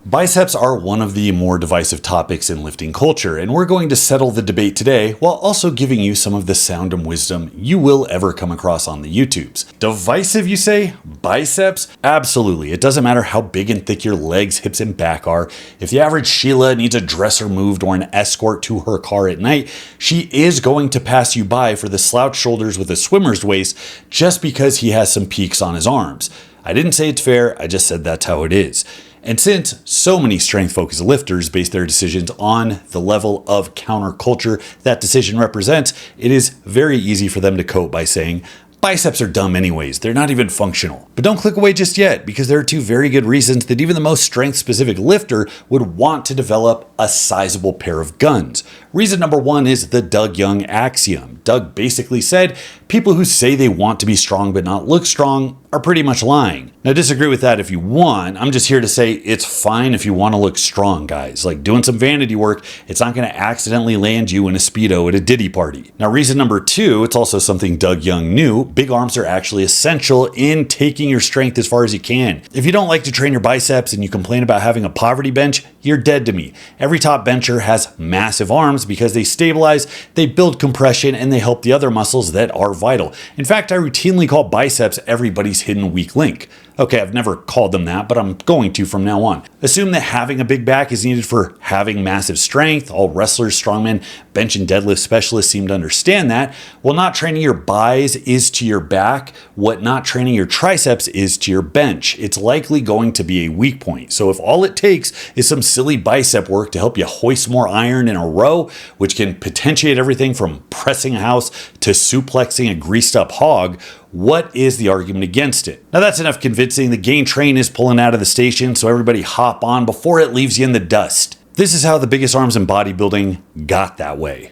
Biceps are one of the more divisive topics in lifting culture, and we're going to settle the debate today while also giving you some of the sound and wisdom you will ever come across on the YouTubes. Divisive, you say? Biceps? Absolutely. It doesn't matter how big and thick your legs, hips, and back are. If the average Sheila needs a dresser moved or an escort to her car at night, she is going to pass you by for the slouched shoulders with a swimmer's waist just because he has some peaks on his arms. I didn't say it's fair, I just said that's how it is. And since so many strength-focused lifters base their decisions on the level of counterculture that decision represents, it is very easy for them to cope by saying, biceps are dumb anyways, they're not even functional. But don't click away just yet, because there are two very good reasons that even the most strength-specific lifter would want to develop a sizable pair of guns. Reason number one is the Doug Young axiom. Doug basically said, people who say they want to be strong but not look strong are pretty much lying. Now disagree with that if you want. I'm just here to say it's fine if you want to look strong, guys. Like doing some vanity work, it's not going to accidentally land you in a Speedo at a Diddy party. Now reason number two, it's also something Doug Young knew, big arms are actually essential in taking your strength as far as you can. If you don't like to train your biceps and you complain about having a poverty bench, you're dead to me. Every top bencher has massive arms because they stabilize, they build compression, and they help the other muscles that are vital. In fact, I routinely call biceps everybody's hidden weak link. Okay, I've never called them that, but I'm going to from now on. Assume that having a big back is needed for having massive strength. All wrestlers, strongmen, bench and deadlift specialists seem to understand that. Well, not training your bis is to your back what not training your triceps is to your bench. It's likely going to be a weak point. So if all it takes is some silly bicep work to help you hoist more iron in a row, which can potentiate everything from pressing a house to suplexing a greased up hog, what is the argument against it? Now that's enough convincing. The gain train is pulling out of the station, so everybody hop on before it leaves you in the dust. This is how the biggest arms in bodybuilding got that way.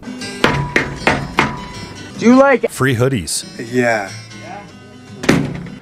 Do you like free hoodies? Yeah.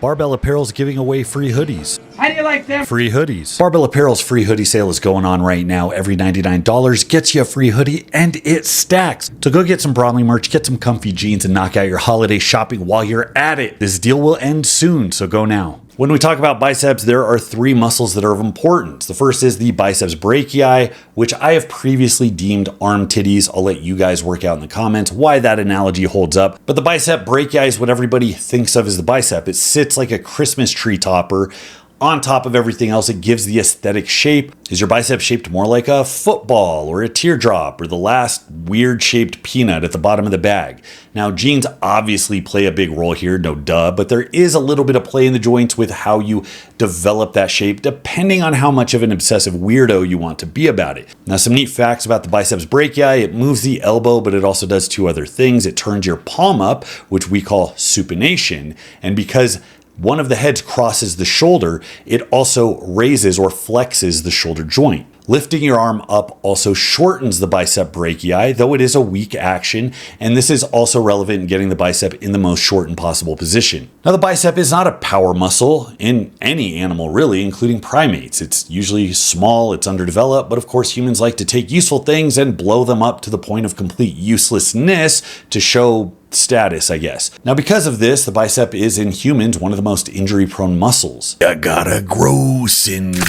Barbell Apparel's giving away free hoodies. How do you like them? Free hoodies. Barbell Apparel's free hoodie sale is going on right now. Every $99 gets you a free hoodie, and it stacks. So go get some Bromley merch, get some comfy jeans, and knock out your holiday shopping while you're at it. This deal will end soon, so go now. When we talk about biceps, there are three muscles that are of importance. The first is the biceps brachii, which I have previously deemed arm titties. I'll let you guys work out in the comments why that analogy holds up. But the bicep brachii is what everybody thinks of as the bicep. It sits like a Christmas tree topper on top of everything else. It gives the aesthetic shape. Is your bicep shaped more like a football or a teardrop or the last weird shaped peanut at the bottom of the bag? Now, genes obviously play a big role here, no duh, but there is a little bit of play in the joints with how you develop that shape, depending on how much of an obsessive weirdo you want to be about it. Now, some neat facts about the biceps brachii: it moves the elbow, but it also does two other things. It turns your palm up, which we call supination, and because one of the heads crosses the shoulder, it also raises or flexes the shoulder joint. Lifting your arm up also shortens the bicep brachii, though it is a weak action, and this is also relevant in getting the bicep in the most shortened possible position. Now, the bicep is not a power muscle in any animal really, including primates. It's usually small, it's underdeveloped, but of course humans like to take useful things and blow them up to the point of complete uselessness to show status, I guess. Now, because of this, the bicep is in humans one of the most injury-prone muscles. You gotta grow, Cindy.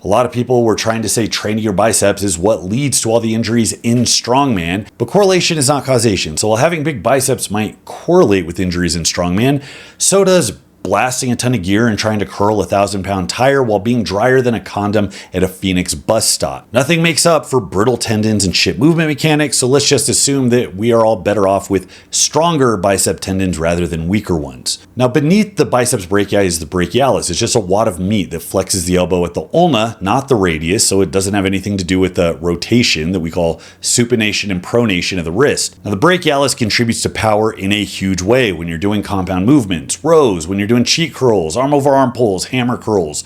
A lot of people were trying to say training your biceps is what leads to all the injuries in strongman, but correlation is not causation. So while having big biceps might correlate with injuries in strongman, so does blasting a ton of gear and trying to curl a 1,000-pound tire while being drier than a condom at a Phoenix bus stop. Nothing makes up for brittle tendons and shit movement mechanics, so let's just assume that we are all better off with stronger bicep tendons rather than weaker ones. Now, beneath the biceps brachii is the brachialis. It's just a wad of meat that flexes the elbow at the ulna, not the radius, so it doesn't have anything to do with the rotation that we call supination and pronation of the wrist. Now, the brachialis contributes to power in a huge way when you're doing compound movements, rows, when you're doing cheat curls, arm over arm pulls, hammer curls,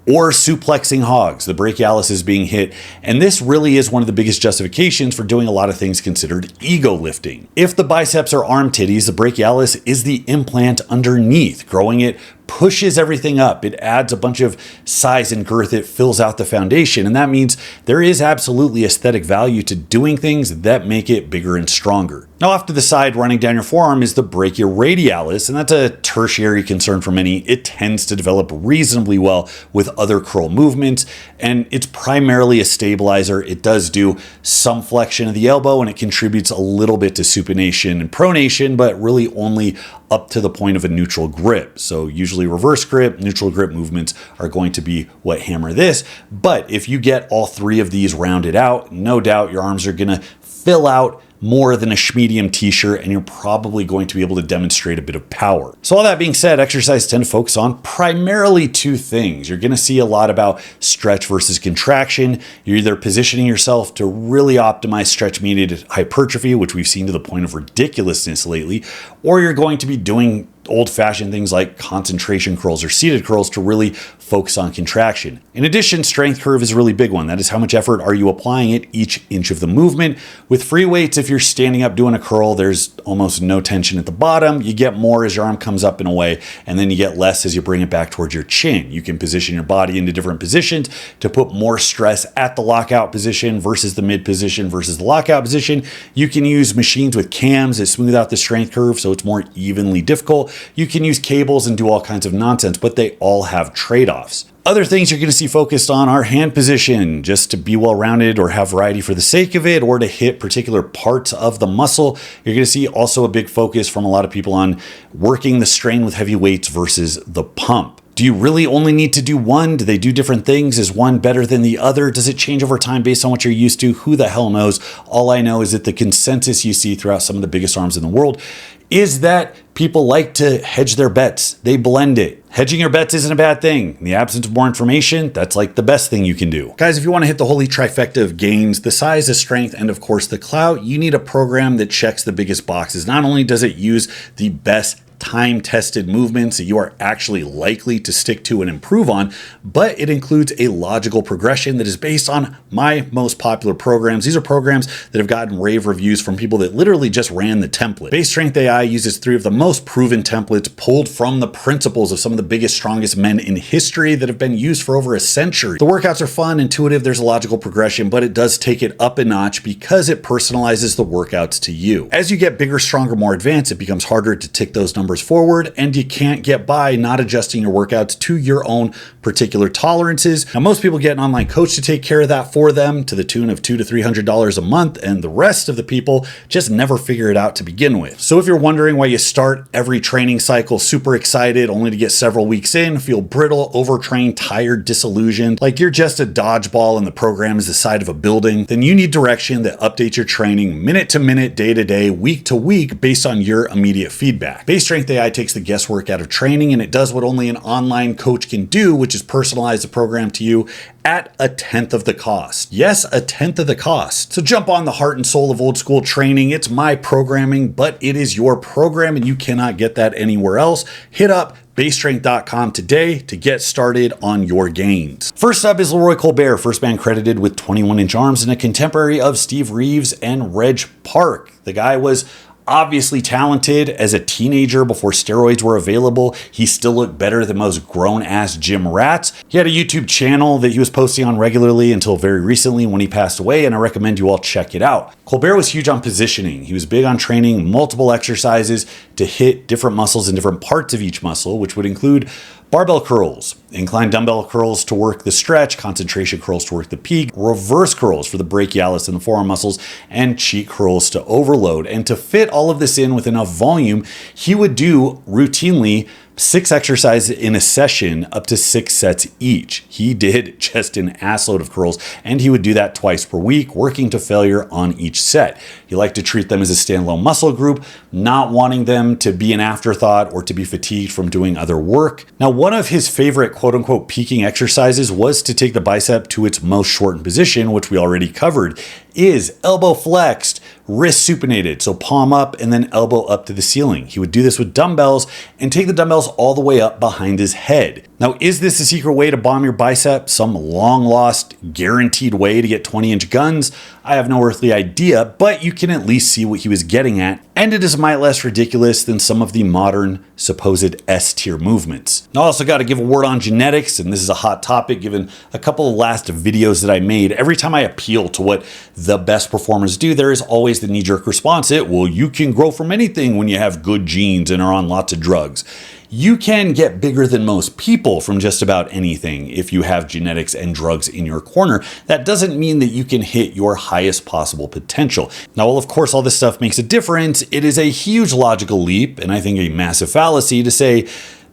or suplexing hogs. The brachialis is being hit, and this really is one of the biggest justifications for doing a lot of things considered ego lifting. If the biceps are arm titties, the brachialis is the implant underneath. Growing it pushes everything up. It adds a bunch of size and girth. It fills out the foundation, and that means there is absolutely aesthetic value to doing things that make it bigger and stronger. Now off to the side running down your forearm is the brachioradialis, and that's a tertiary concern for many. It tends to develop reasonably well with other curl movements, and it's primarily a stabilizer. It does do some flexion of the elbow, and it contributes a little bit to supination and pronation, but really only up to the point of a neutral grip. So usually reverse grip, neutral grip movements are going to be what hammer this. But if you get all three of these rounded out, no doubt your arms are gonna fill out more than a schmedium t-shirt, and you're probably going to be able to demonstrate a bit of power. So all that being said, exercises tend to focus on primarily two things. You're going to see a lot about stretch versus contraction. You're either positioning yourself to really optimize stretch-mediated hypertrophy, which we've seen to the point of ridiculousness lately, or you're going to be doing old-fashioned things like concentration curls or seated curls to really focus on contraction. In addition, strength curve is a really big one. That is, how much effort are you applying at each inch of the movement. With free weights, if you're standing up doing a curl, there's almost no tension at the bottom. You get more as your arm comes up and away, and then you get less as you bring it back towards your chin. You can position your body into different positions to put more stress at the lockout position versus the mid position versus the lockout position. You can use machines with cams that smooth out the strength curve so it's more evenly difficult. You can use cables and do all kinds of nonsense, but they all have trade-offs. Other things you're going to see focused on are hand position, just to be well-rounded or have variety for the sake of it, or to hit particular parts of the muscle. You're going to see also a big focus from a lot of people on working the strain with heavy weights versus the pump. Do you really only need to do one? Do they do different things? Is one better than the other? Does it change over time based on what you're used to? Who the hell knows? All I know is that the consensus you see throughout some of the biggest arms in the world is that people like to hedge their bets. They blend it. Hedging your bets isn't a bad thing. In the absence of more information, that's like the best thing you can do. Guys, if you want to hit the holy trifecta of gains, the size, the strength, and of course the clout, you need a program that checks the biggest boxes. Not only does it use the best time-tested movements that you are actually likely to stick to and improve on, but it includes a logical progression that is based on my most popular programs. These are programs that have gotten rave reviews from people that literally just ran the template. BaseStrengthLP uses three of the most proven templates pulled from the principles of some of the biggest, strongest men in history that have been used for over a century. The workouts are fun, intuitive, there's a logical progression, but it does take it up a notch because it personalizes the workouts to you. As you get bigger, stronger, more advanced, it becomes harder to tick those numbers forward, and you can't get by not adjusting your workouts to your own particular tolerances. Now, most people get an online coach to take care of that for them to the tune of $200 to $300 a month, and the rest of the people just never figure it out to begin with. So if you're wondering why you start every training cycle super excited only to get several weeks in, feel brittle, overtrained, tired, disillusioned, like you're just a dodgeball and the program is the side of a building, then you need direction that updates your training minute to minute, day to day, week to week based on your immediate feedback. BaseStrengthLP takes the guesswork out of training, and it does what only an online coach can do, which is personalize the program to you at 1/10 of the cost. Yes, 1/10 of the cost. So jump on the heart and soul of old school training. It's my programming, but it is your program, and you cannot get that anywhere else. Hit up BaseStrength.com today to get started on your gains. First up is Leroy Colbert, first man credited with 21-inch arms and a contemporary of Steve Reeves and Reg Park. The guy was obviously talented as a teenager before steroids were available. He still looked better than most grown-ass gym rats. He had a YouTube channel that he was posting on regularly until very recently when he passed away, and I recommend you all check it out. Colbert was huge on positioning. He was big on training multiple exercises to hit different muscles in different parts of each muscle, which would include barbell curls, incline dumbbell curls to work the stretch, concentration curls to work the peak, reverse curls for the brachialis and the forearm muscles, and cheek curls to overload. And to fit all of this in with enough volume, he would do routinely 6 exercises in a session, up to 6 sets each. He did just an assload of curls, and he would do that twice per week, working to failure on each set. He liked to treat them as a standalone muscle group, not wanting them to be an afterthought or to be fatigued from doing other work. Now, one of his favorite quote-unquote peaking exercises was to take the bicep to its most shortened position, which we already covered, is elbow flexed, wrist supinated, so palm up and then elbow up to the ceiling. He would do this with dumbbells and take the dumbbells all the way up behind his head. Now, is this a secret way to bomb your bicep? Some long lost, guaranteed way to get 20-inch guns? I have no earthly idea, but you can at least see what he was getting at, and it is a mite less ridiculous than some of the modern supposed S-tier movements. Now, I also got to give a word on genetics, and this is a hot topic given a couple of last videos that I made. Every time I appeal to what the best performers do, there is always the knee-jerk response, well, you can grow from anything when you have good genes and are on lots of drugs. You can get bigger than most people from just about anything if you have genetics and drugs in your corner. That doesn't mean that you can hit your highest possible potential. Now, while of course all this stuff makes a difference, it is a huge logical leap, and I think a massive fallacy, to say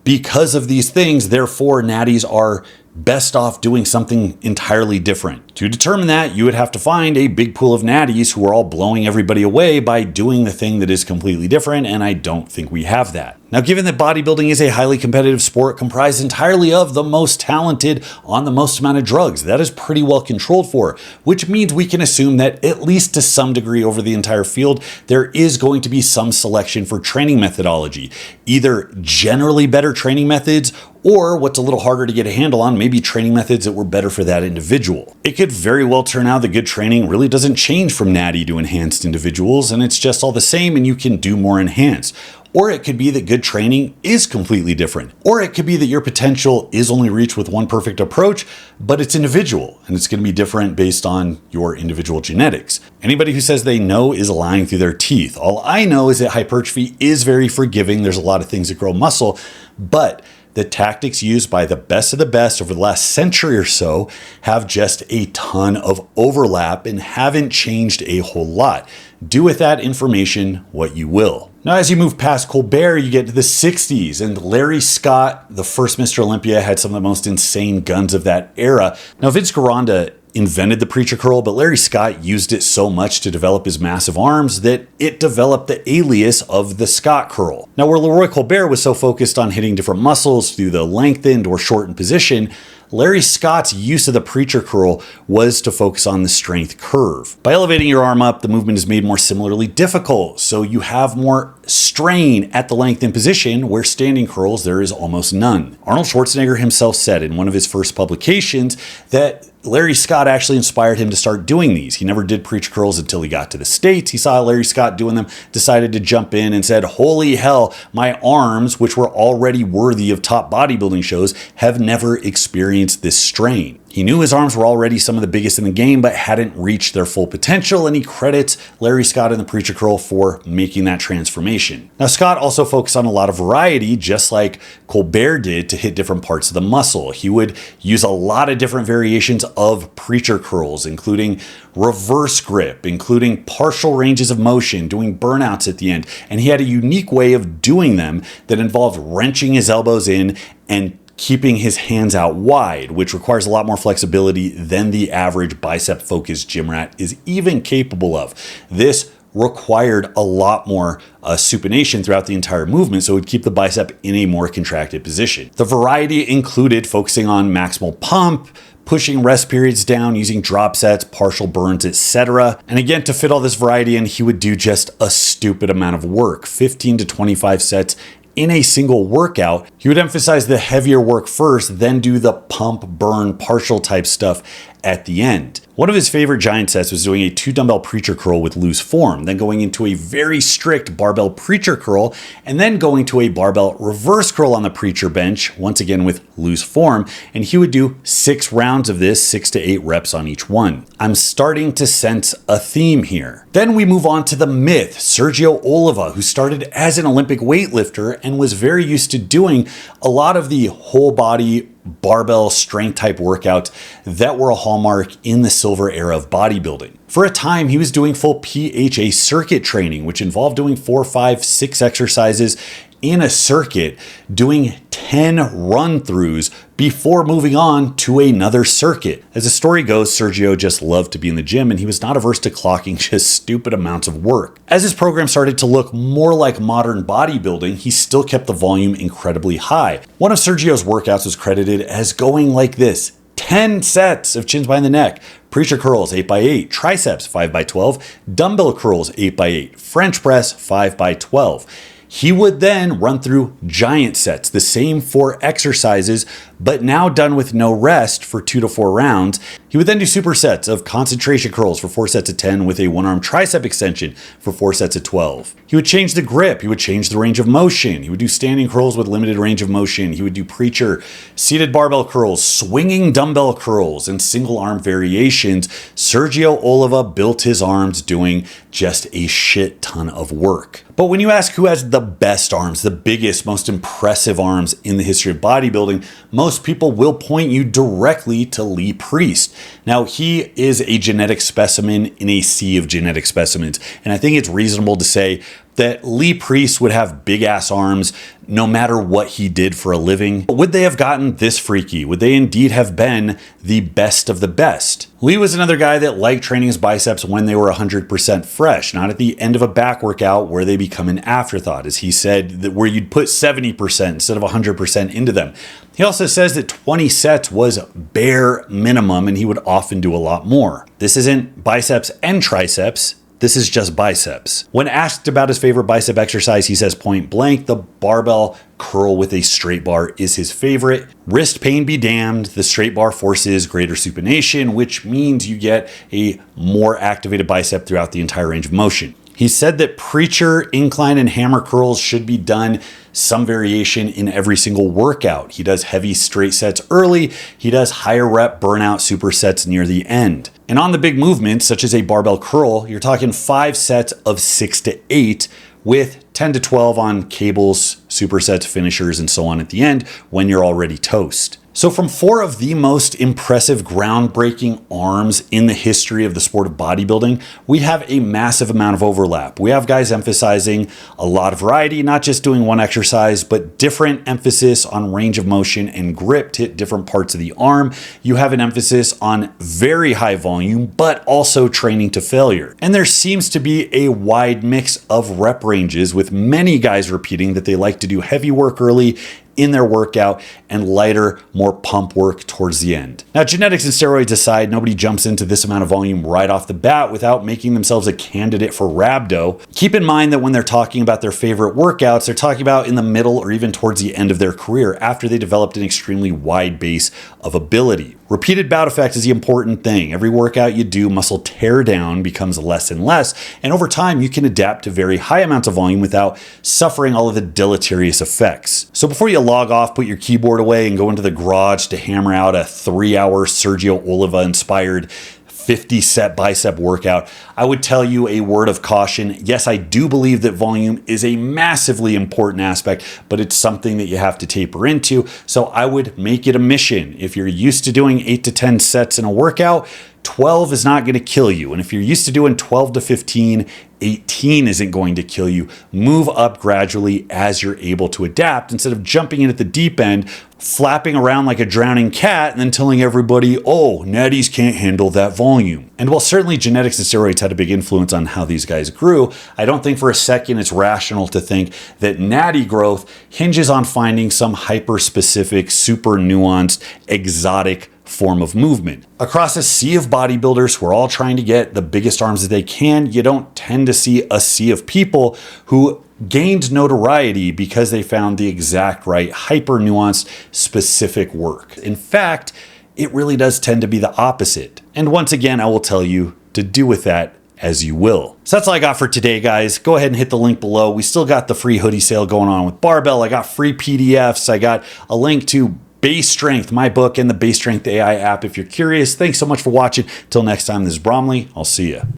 because of these things, therefore natties are best off doing something entirely different. To determine that, you would have to find a big pool of natties who are all blowing everybody away by doing the thing that is completely different, and I don't think we have that. Now, given that bodybuilding is a highly competitive sport comprised entirely of the most talented on the most amount of drugs, that is pretty well controlled for, which means we can assume that at least to some degree over the entire field, there is going to be some selection for training methodology, either generally better training methods or what's a little harder to get a handle on, maybe training methods that were better for that individual. It could very well turn out that good training really doesn't change from natty to enhanced individuals, and it's just all the same and you can do more enhanced. Or it could be that good training is completely different. Or it could be that your potential is only reached with one perfect approach, but it's individual and it's going to be different based on your individual genetics. Anybody who says they know is lying through their teeth. All I know is that hypertrophy is very forgiving. There's a lot of things that grow muscle, but the tactics used by the best of the best over the last century or so have just a ton of overlap and haven't changed a whole lot. Do with that information what you will. Now, as you move past Colbert, you get to the 60s, and Larry Scott, the first Mr. Olympia, had some of the most insane guns of that era. Now, Vince Gironda invented the preacher curl, but Larry Scott used it so much to develop his massive arms that it developed the alias of the Scott curl. Now, where Leroy Colbert was so focused on hitting different muscles through the lengthened or shortened position, Larry Scott's use of the preacher curl was to focus on the strength curve. By elevating your arm up, the movement is made more similarly difficult, so you have more strain at the lengthened position, where standing curls there is almost none. Arnold Schwarzenegger himself said in one of his first publications that Larry Scott actually inspired him to start doing these. He never did preacher curls until he got to the States. He saw Larry Scott doing them, decided to jump in and said, holy hell, my arms, which were already worthy of top bodybuilding shows, have never experienced this strain. He knew his arms were already some of the biggest in the game, but hadn't reached their full potential, and he credits Larry Scott and the preacher curl for making that transformation. Now, Scott also focused on a lot of variety, just like Colbert did, to hit different parts of the muscle. He would use a lot of different variations of preacher curls, including reverse grip, including partial ranges of motion, doing burnouts at the end, and he had a unique way of doing them that involved wrenching his elbows in and keeping his hands out wide, which requires a lot more flexibility than the average bicep-focused gym rat is even capable of. This required a lot more supination throughout the entire movement, so it would keep the bicep in a more contracted position. The variety included focusing on maximal pump, pushing rest periods down, using drop sets, partial burns, etc. And again, to fit all this variety in, he would do just a stupid amount of work, 15 to 25 sets in a single workout. He would emphasize the heavier work first, then do the pump, burn, partial type stuff at the end. One of his favorite giant sets was doing a 2 dumbbell preacher curl with loose form, then going into a very strict barbell preacher curl, and then going to a barbell reverse curl on the preacher bench, once again with loose form, and he would do 6 rounds of this, 6 to 8 reps on each one. I'm starting to sense a theme here. Then we move on to the myth, Sergio Oliva, who started as an Olympic weightlifter and was very used to doing a lot of the whole body barbell strength type workouts that were a hallmark in the silver era of bodybuilding. For a time, he was doing full PHA circuit training, which involved doing 4, 5, 6 exercises in a circuit, doing 10 run-throughs before moving on to another circuit. As the story goes, Sergio just loved to be in the gym, and he was not averse to clocking just stupid amounts of work. As his program started to look more like modern bodybuilding, he still kept the volume incredibly high. One of Sergio's workouts was credited as going like this: 10 sets of chins behind the neck, preacher curls 8x8, triceps 5x12, dumbbell curls 8x8, French press 5x12. He would then run through giant sets, the same 4 exercises, but now done with no rest for 2 to 4 rounds. He would then do supersets of concentration curls for 4 sets of 10 with a 1-arm tricep extension for 4 sets of 12. He would change the grip. He would change the range of motion. He would do standing curls with limited range of motion. He would do preacher, seated barbell curls, swinging dumbbell curls, and single arm variations. Sergio Oliva built his arms doing just a shit ton of work. But when you ask who has the best arms, the biggest, most impressive arms in the history of bodybuilding, most people will point you directly to Lee Priest. Now, he is a genetic specimen in a sea of genetic specimens, and I think it's reasonable to say that Lee Priest would have big ass arms no matter what he did for a living. But would they have gotten this freaky? Would they indeed have been the best of the best? Lee was another guy that liked training his biceps when they were 100% fresh, not at the end of a back workout where they become an afterthought, as he said, that where you'd put 70% instead of 100% into them. He also says that 20 sets was bare minimum and he would often do a lot more. This isn't biceps and triceps. This is just biceps. When asked about his favorite bicep exercise, he says point blank, the barbell curl with a straight bar is his favorite. Wrist pain be damned, the straight bar forces greater supination, which means you get a more activated bicep throughout the entire range of motion. He said that preacher, incline, and hammer curls should be done some variation in every single workout. He does heavy straight sets early. He does higher rep burnout supersets near the end. And on the big movements, such as a barbell curl, you're talking 5 sets of 6 to 8 with 10 to 12 on cables, supersets, finishers, and so on at the end when you're already toast. So from 4 of the most impressive groundbreaking arms in the history of the sport of bodybuilding, we have a massive amount of overlap. We have guys emphasizing a lot of variety, not just doing one exercise, but different emphasis on range of motion and grip to hit different parts of the arm. You have an emphasis on very high volume, but also training to failure. And there seems to be a wide mix of rep ranges, with many guys repeating that they like to do heavy work early in their workout and lighter, more pump work towards the end. Now, genetics and steroids aside, nobody jumps into this amount of volume right off the bat without making themselves a candidate for rhabdo. Keep in mind that when they're talking about their favorite workouts, they're talking about in the middle or even towards the end of their career after they developed an extremely wide base of ability. Repeated bout effect is the important thing. Every workout you do, muscle tear down becomes less and less, and over time you can adapt to very high amounts of volume without suffering all of the deleterious effects. So before you log off, put your keyboard away and go into the garage to hammer out a 3-hour Sergio Oliva inspired 50-set bicep workout, I would tell you a word of caution. Yes, I do believe that volume is a massively important aspect, but it's something that you have to taper into. So I would make it a mission. If you're used to doing 8 to 10 sets in a workout, 12 is not going to kill you. And if you're used to doing 12 to 15, 18 isn't going to kill you. Move up gradually as you're able to adapt instead of jumping in at the deep end, flapping around like a drowning cat and then telling everybody, oh, natties can't handle that volume. And while certainly genetics and steroids had a big influence on how these guys grew, I don't think for a second it's rational to think that natty growth hinges on finding some hyper-specific, super nuanced, exotic form of movement. Across a sea of bodybuilders who are all trying to get the biggest arms that they can, you don't tend to see a sea of people who gained notoriety because they found the exact right hyper nuanced specific work. In fact, it really does tend to be the opposite. And once again, I will tell you to do with that as you will. So that's all I got for today, guys. Go ahead and hit the link below. We still got the free hoodie sale going on with Barbell. I got free PDFs. I got a link to Base Strength, my book, and the BaseStrength AI app if you're curious. Thanks so much for watching. Till next time, this is Bromley. I'll see you.